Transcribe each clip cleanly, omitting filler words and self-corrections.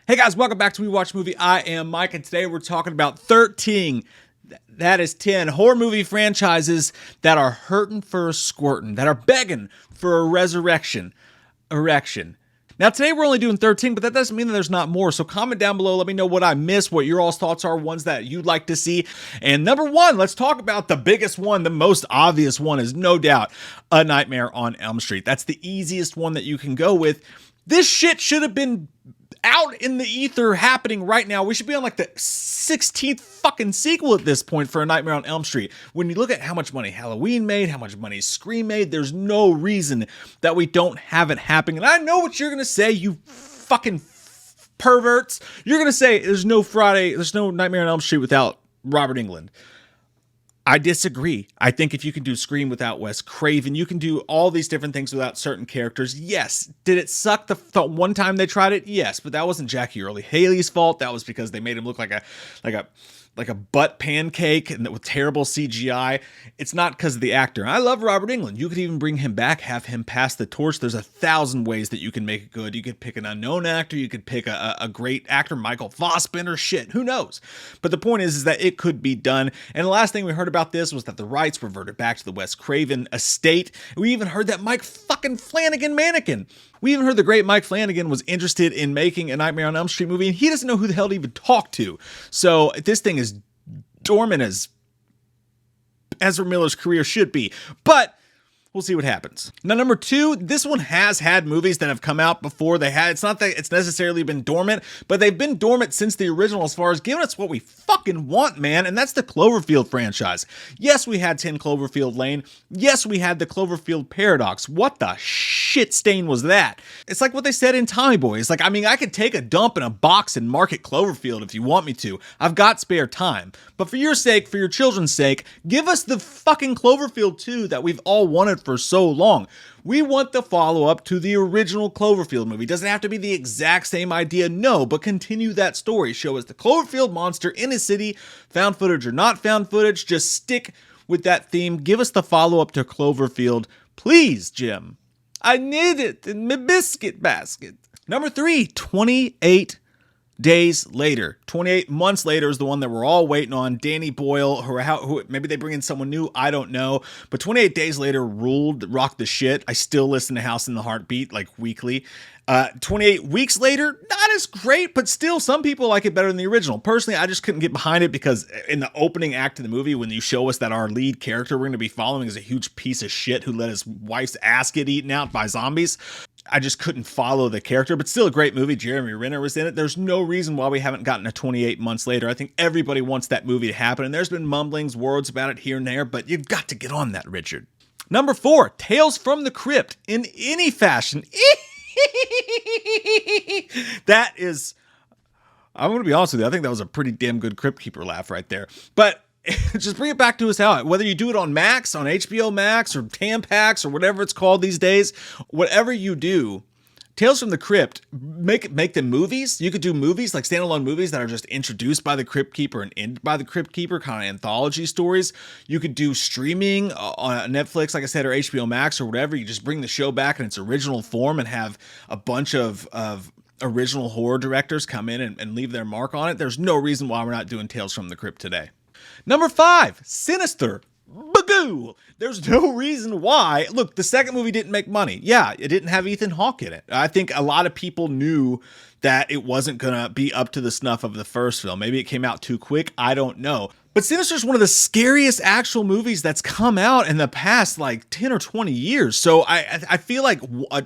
Hey guys, welcome back to We Watch Movie. I am Mike, and today we're talking about 13, that is 10, horror movie franchises that are hurting for a squirtin', that are begging for a resurrection. Erection. Now today we're only doing 13, but that doesn't mean that there's not more. So comment down below, let me know what I missed, what your all's thoughts are, ones that you'd like to see. And number one, let's talk about the biggest one, the most obvious one is no doubt A Nightmare on Elm Street. That's the easiest one that you can go with. This shit should have been out in the ether happening right now. We should be on like the 16th fucking sequel at this point for A Nightmare on Elm Street. When you look at how much money Halloween made, how much money Scream made, there's no reason that we don't have it happening. And I know what you're going to say, you fucking perverts. You're going to say there's no Nightmare on Elm Street without Robert Englund. I disagree. I think if you can do Scream without Wes Craven, you can do all these different things without certain characters. Yes. Did it suck the one time they tried it? Yes, but that wasn't Jackie Earle Haley's fault. That was because they made him look like a butt pancake and with terrible CGI. It's not because of the actor. I love Robert Englund. You could even bring him back, have him pass the torch. There's 1,000 ways that you can make it good. You could pick an unknown actor. You could pick a great actor, Michael Fassbender, shit, who knows? But the point is that it could be done. And the last thing we heard about this was that the rights reverted back to the Wes Craven estate. We even heard that Mike fucking Flanagan mannequin. We even heard the great Mike Flanagan was interested in making a Nightmare on Elm Street movie, and he doesn't know who the hell to even talk to. So this thing is dormant as Ezra Miller's career should be. But we'll see what happens. Now, number two, this one has had movies that have come out before. It's not that it's necessarily been dormant, but they've been dormant since the original as far as giving us what we fucking want, man. And that's the Cloverfield franchise. Yes, we had 10 Cloverfield Lane. Yes, we had the Cloverfield Paradox. What the shit stain was that? It's like what they said in Tommy Boy. It's like, I mean, I could take a dump in a box and market Cloverfield if you want me to. I've got spare time. But for your sake, for your children's sake, give us the fucking Cloverfield 2 that we've all wanted for so long. We want the follow-up to the original Cloverfield movie. Doesn't have to be the exact same idea, no, but continue that story. Show us the Cloverfield monster in a city, found footage or not found footage. Just stick with that theme. Give us the follow-up to Cloverfield. Please, Jim. I need it in my biscuit basket. Number three, 28 days later. 28 months later is the one that we're all waiting on. Danny Boyle, who maybe they bring in someone new, I don't know. But 28 days later rocked the shit. I still listen to House in the Heartbeat like weekly. 28 weeks later, not as great, but still some people like it better than the original. Personally, I just couldn't get behind it because in the opening act of the movie, when you show us that our lead character we're going to be following is a huge piece of shit who let his wife's ass get eaten out by zombies, I just couldn't follow the character, but still a great movie. Jeremy Renner was in it. There's no reason why we haven't gotten a 28 months later. I think everybody wants that movie to happen, and there's been mumblings, words about it here and there, but you've got to get on that, Richard. Number four, Tales from the Crypt in any fashion. That is, I'm going to be honest with you, I think that was a pretty damn good Crypt Keeper laugh right there. But just bring it back to us how, whether you do it on Max, on HBO Max, or Tampax, or whatever it's called these days, whatever you do, Tales from the Crypt, make them movies. You could do movies, like standalone movies that are just introduced by the Crypt Keeper and ended by the Crypt Keeper, kind of anthology stories. You could do streaming on Netflix, like I said, or HBO Max or whatever. You just bring the show back in its original form and have a bunch of original horror directors come in and leave their mark on it. There's no reason why we're not doing Tales from the Crypt today. Number five, Sinister. Bagoo! There's no reason why. Look, the second movie didn't make money. Yeah, it didn't have Ethan Hawke in it. I think a lot of people knew that it wasn't going to be up to the snuff of the first film. Maybe it came out too quick. I don't know. But Sinister is one of the scariest actual movies that's come out in the past like 10 or 20 years. So I feel like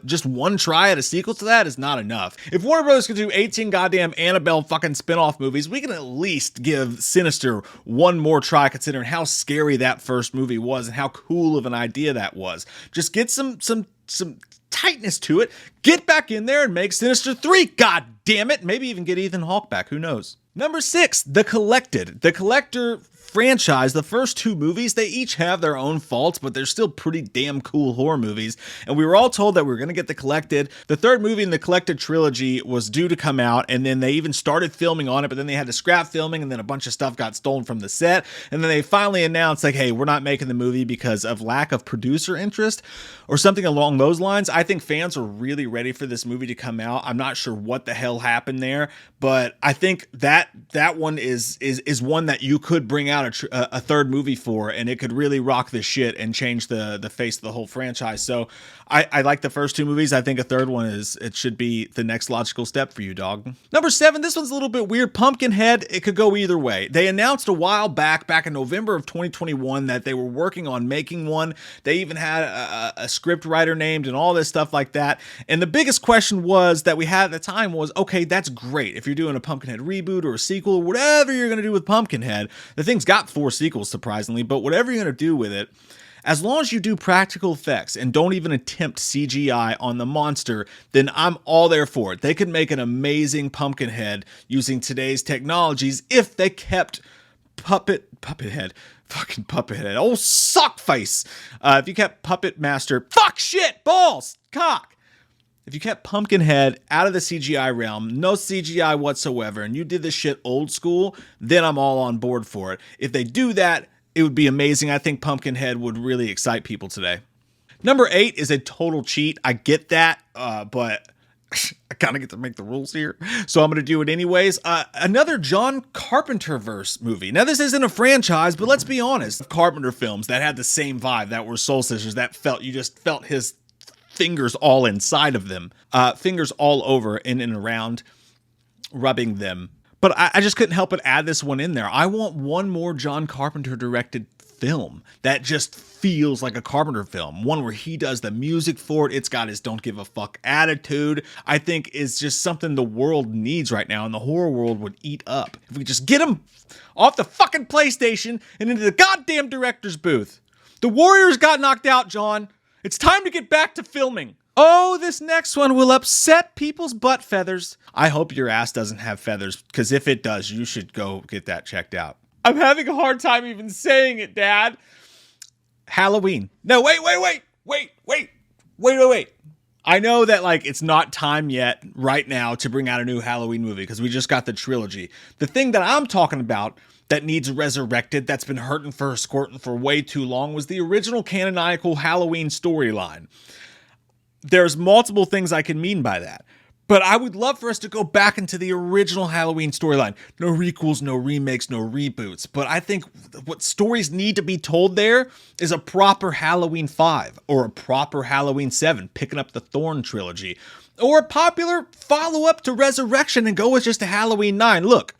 just one try at a sequel to that is not enough. If Warner Bros. Could do 18 goddamn Annabelle fucking spin-off movies, we can at least give Sinister one more try considering how scary that first movie was and how cool of an idea that was. Just get some tightness to it. Get back in there and make Sinister 3. God damn it. Maybe even get Ethan Hawke back. Who knows? Number 6, The Collected. The Collector franchise, the first two movies, they each have their own faults, but they're still pretty damn cool horror movies. And we were all told that we were going to get The Collected. The third movie in the Collected trilogy was due to come out, and then they even started filming on it, but then they had to scrap filming, and then a bunch of stuff got stolen from the set. And then they finally announced, like, hey, we're not making the movie because of lack of producer interest or something along those lines. I think fans are really ready for this movie to come out. I'm not sure what the hell happened there, but I think that one is one that you could bring out a third movie for, and it could really rock this shit and change the face of the whole franchise. So I like the first two movies. I think a third one it should be the next logical step for you, dog. Number 7, this one's a little bit weird. Pumpkinhead, it could go either way. They announced a while back in November of 2021 that they were working on making one. They even had a script writer named and all this stuff like that. And the biggest question was that we had at the time was, okay, that's great. If you're doing a Pumpkinhead reboot or a sequel, or whatever you're going to do with Pumpkinhead, the thing's got 4 sequels, surprisingly, but whatever you're going to do with it, as long as you do practical effects and don't even attempt CGI on the monster, then I'm all there for it. They could make an amazing Pumpkinhead using today's technologies if they kept Puppet Head, oh, suck face. If you kept Puppet Master, balls, cock. If you kept Pumpkinhead out of the CGI realm, no CGI whatsoever, and you did this shit old school, then I'm all on board for it. If they do that, it would be amazing. I think Pumpkinhead would really excite people today. Number 8 is a total cheat. I get that, but I kind of get to make the rules here, so I'm going to do it anyways. Another John Carpenter verse movie. Now, this isn't a franchise, but let's be honest. Carpenter films that had the same vibe, that were soul sisters, that you just felt his fingers all inside of them, fingers all over in and around, rubbing them. But I just couldn't help but add this one in there. I want one more John Carpenter directed film that just feels like a Carpenter film. One where he does the music for it. It's got his don't give a fuck attitude. I think is just something the world needs right now, and the horror world would eat up. If we just get him off the fucking PlayStation and into the goddamn director's booth. The Warriors got knocked out, John. It's time to get back to filming. Oh, this next one will upset people's butt feathers. I hope your ass doesn't have feathers, because if it does, you should go get that checked out. I'm having a hard time even saying it, Dad. Halloween. No, wait. I know that, like, it's not time yet right now to bring out a new Halloween movie because we just got the trilogy. The thing that I'm talking about that needs resurrected, that's been hurting for squirting for way too long, was the original canonical Halloween storyline. There's multiple things I can mean by that, but I would love for us to go back into the original Halloween storyline. No requels, no remakes, no reboots. But I think what stories need to be told there is a proper Halloween 5 or a proper Halloween 7, picking up the Thorn trilogy, or a popular follow-up to Resurrection and go with just a Halloween 9. Look,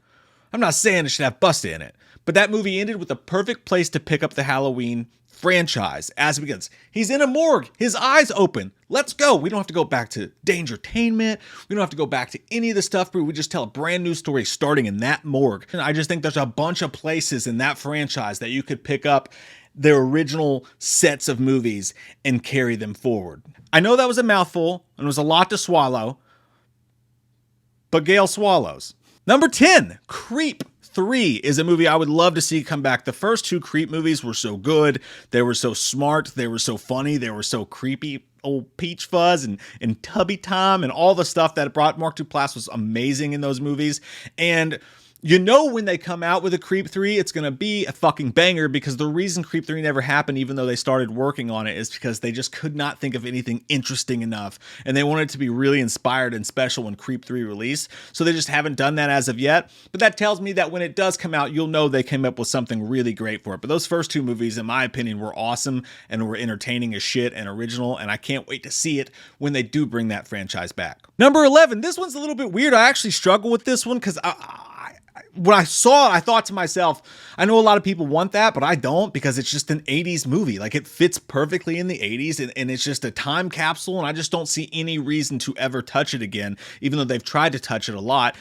I'm not saying it should have Busta in it, but that movie ended with the perfect place to pick up the Halloween franchise as it begins. He's in a morgue, his eyes open. Let's go. We don't have to go back to Dangertainment. We don't have to go back to any of the stuff, but we just tell a brand new story starting in that morgue. And I just think there's a bunch of places in that franchise that you could pick up their original sets of movies and carry them forward. I know that was a mouthful and it was a lot to swallow, but Gail swallows. Number 10, Creep 3 is a movie I would love to see come back. The first 2 Creep movies were so good. They were so smart. They were so funny. They were so creepy. Old Peach Fuzz and Tubby Tom and all the stuff that it brought. Mark Duplass was amazing in those movies. And you know when they come out with a Creep 3, it's going to be a fucking banger, because the reason Creep 3 never happened, even though they started working on it, is because they just could not think of anything interesting enough. And they wanted it to be really inspired and special when Creep 3 released. So they just haven't done that as of yet. But that tells me that when it does come out, you'll know they came up with something really great for it. But those first 2 movies, in my opinion, were awesome and were entertaining as shit and original. And I can't wait to see it when they do bring that franchise back. Number 11, this one's a little bit weird. I actually struggle with this one because when I saw it, I thought to myself, I know a lot of people want that, but I don't, because it's just an 80s movie. Like, it fits perfectly in the 80s, and it's just a time capsule, and I just don't see any reason to ever touch it again, even though they've tried to touch it a lot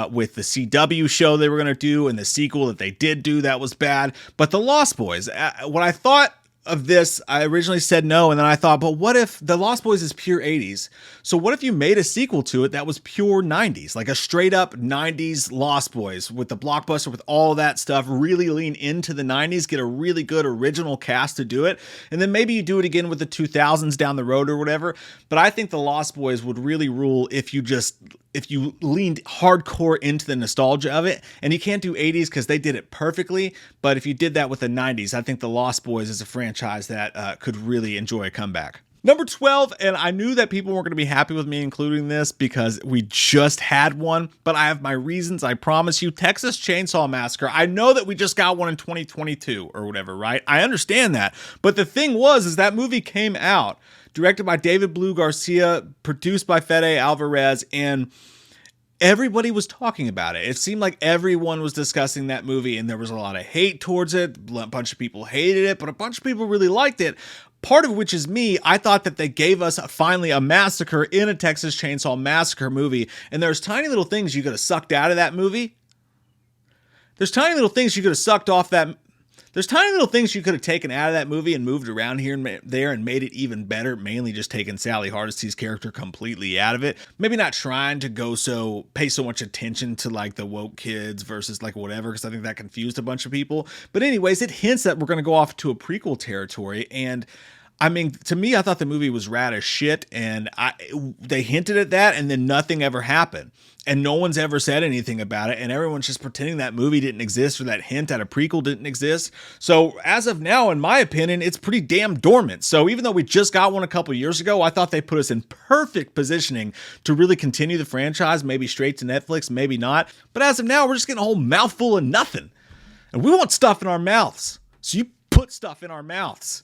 with the CW show they were going to do and the sequel that they did do that was bad. But The Lost Boys, what I thought of this, I originally said no, and then I thought, but what if The Lost Boys is pure 80s? So what if you made a sequel to it that was pure 90s, like a straight up 90s Lost Boys with the blockbuster, with all that stuff, really lean into the 90s, get a really good original cast to do it, and then maybe you do it again with the 2000s down the road or whatever. But I think The Lost Boys would really rule if you leaned hardcore into the nostalgia of it. And you can't do 80s because they did it perfectly, but if you did that with the 90s, I think The Lost Boys is a franchise that could really enjoy a comeback. Number 12, and I knew that people weren't going to be happy with me including this because we just had one, but I have my reasons, I promise you. Texas Chainsaw Massacre. I know that we just got one in 2022 or whatever, right? I understand that. But the thing is that movie came out, directed by David Blue Garcia, produced by Fede Alvarez, and everybody was talking about it. It seemed like everyone was discussing that movie, and there was a lot of hate towards it. A bunch of people hated it, but a bunch of people really liked it. Part of which is me. I thought that they gave us finally a massacre in a Texas Chainsaw Massacre movie, and there's tiny little things you could have sucked out of that movie. There's tiny little things you could have sucked off that. There's tiny little things you could have taken out of that movie and moved around here and there and made it even better, mainly just taking Sally Hardesty's character completely out of it. Maybe not trying to pay so much attention to like the woke kids versus like whatever, because I think that confused a bunch of people. But anyways, it hints that we're going to go off to a prequel territory, and I mean, to me, I thought the movie was rad as shit, and they hinted at that, and then nothing ever happened. And no one's ever said anything about it, and everyone's just pretending that movie didn't exist or that hint at a prequel didn't exist. So as of now, in my opinion, it's pretty damn dormant. So even though we just got one a couple years ago, I thought they put us in perfect positioning to really continue the franchise, maybe straight to Netflix, maybe not. But as of now, we're just getting a whole mouthful of nothing. And we want stuff in our mouths. So you put stuff in our mouths.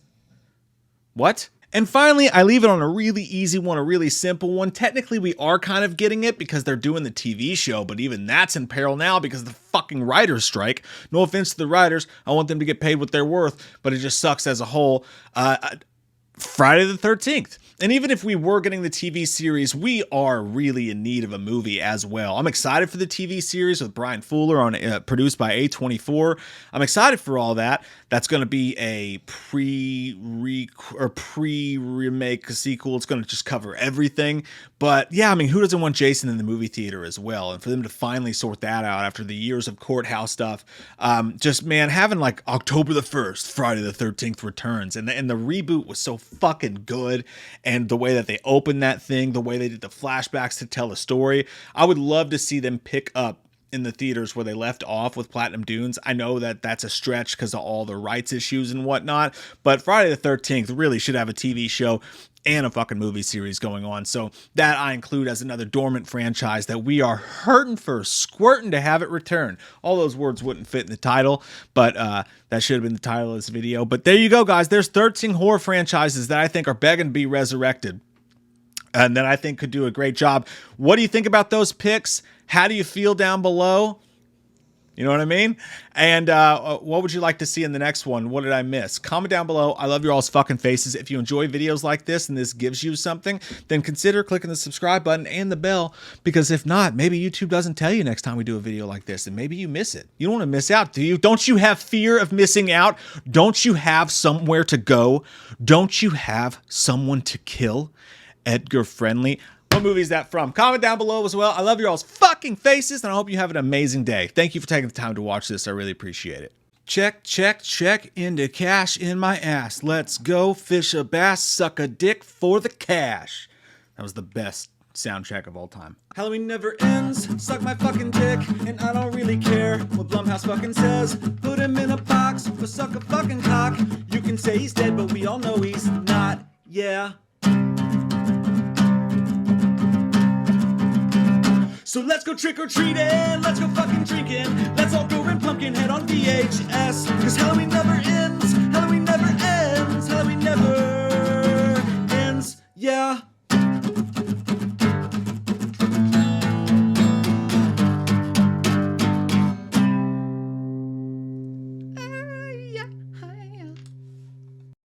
What? And finally, I leave it on a really easy one, a really simple one. Technically, we are kind of getting it because they're doing the TV show, but even that's in peril now because of the fucking writers' strike. No offense to the writers. I want them to get paid what they're worth, but it just sucks as a whole. Friday the 13th. And even if we were getting the TV series, we are really in need of a movie as well. I'm excited for the TV series with Brian Fuller produced by A24. I'm excited for all that. That's going to be a pre-remake sequel. It's going to just cover everything. But yeah, I mean, who doesn't want Jason in the movie theater as well? And for them to finally sort that out after the years of courthouse stuff, just man, having like October the 1st, Friday the 13th returns, and the reboot was so fucking good. And the way that they opened that thing, the way they did the flashbacks to tell a story, I would love to see them pick up in the theaters where they left off with Platinum Dunes. I know that that's a stretch because of all the rights issues and whatnot, but Friday the 13th really should have a TV show and a fucking movie series going on. So that I include as another dormant franchise that we are hurting for, squirting to have it return. All those words wouldn't fit in the title, but that should have been the title of this video. But there you go, guys. There's 13 horror franchises that I think are begging to be resurrected and that I think could do a great job. What do you think about those picks? How do you feel down below? You know what I mean? And what would you like to see in the next one? What did I miss? Comment down below. I love your all's fucking faces. If you enjoy videos like this and this gives you something, then consider clicking the subscribe button and the bell, because if not, maybe YouTube doesn't tell you next time we do a video like this, and maybe you miss it. You don't want to miss out, do you? Don't you have fear of missing out? Don't you have somewhere to go? Don't you have someone to kill? Edgar Friendly. What movie is that from? Comment down below as well. I love your all's fucking faces, and I hope you have an amazing day. Thank you for taking the time to watch this. I really appreciate it. Check, check, check into cash in my ass. Let's go fish a bass, suck a dick for the cash. That was the best soundtrack of all time. Halloween never ends, suck my fucking dick, and I don't really care what Blumhouse fucking says. Put him in a box for suck a fucking cock. You can say he's dead, but we all know he's not. Yeah. So let's go trick-or-treating, let's go fucking drinking, let's all go rent Pumpkinhead on VHS, cause Halloween never ends.